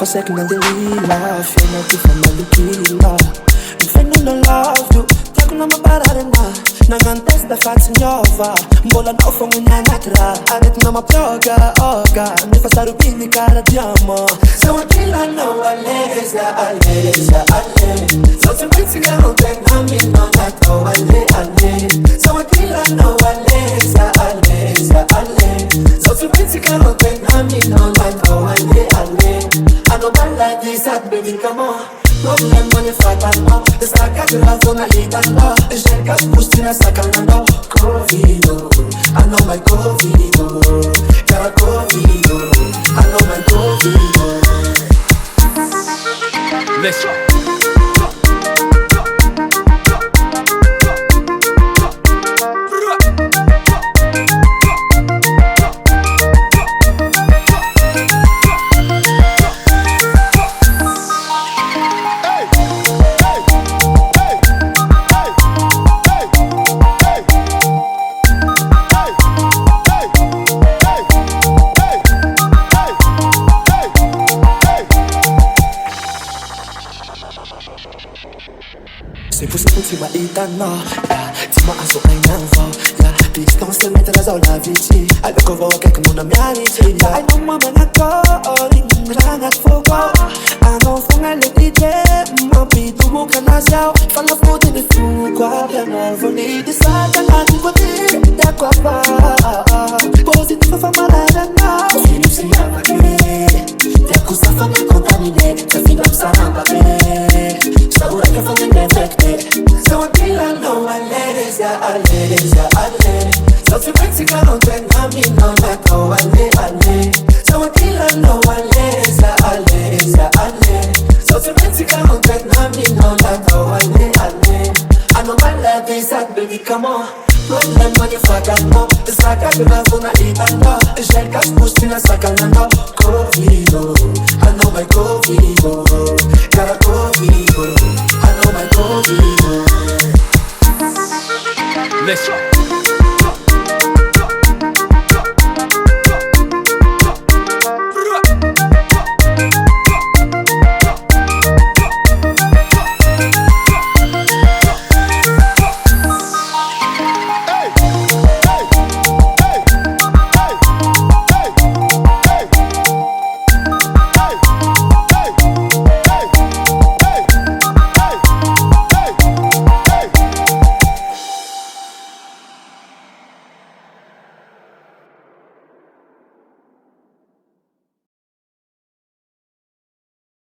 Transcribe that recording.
for second and they laugh. You're not for my killer. If I don't love you, take on my barana. Nangantes da fazzi nyova. Mbola no fa munyangatra. Anet na maploga, oga. Mi fa sarubini cara diamo. So I kill I know aleza, aleza, ale. So to quit to go back, I mean no that oh ale. So I kill I know aleza, aleza, ale. So to quit to go back, I mean no that oh ale. I know bad like this, baby, come on. Problem money fatano. Destaca de la zona litano. Cercas pustina sacando Covido. I know my Covido. Cara Covido. I know my Covido. Let's go. Tima itano, yeah. Tima aso ay nangvo, yeah. Pistons te mete la zola vici. Al beko vo kek muna miariti, yeah. Ay no mama na ko, ring rangat fogo. Ano fonga le DJ, mapi tu muka na zao. Fala fote ne fugwa, piano voni de sata ati kote, ya kwa pa. Positive fa malada na, finu si amake. Ya kusafa me contamine, te fino saramba be. Saura que fa me infecte. So I feel I know I let So to Mexico, then I mean no that oh ale. So I feel I know I let So to Mexico, then I mean no that oh ale. I know my love is that baby, come on. Problem money facano. Saca de la zona itano. Cercas pustina sacando Covido. I know my Covido. Cara Covido. I know my Covido. Let's go.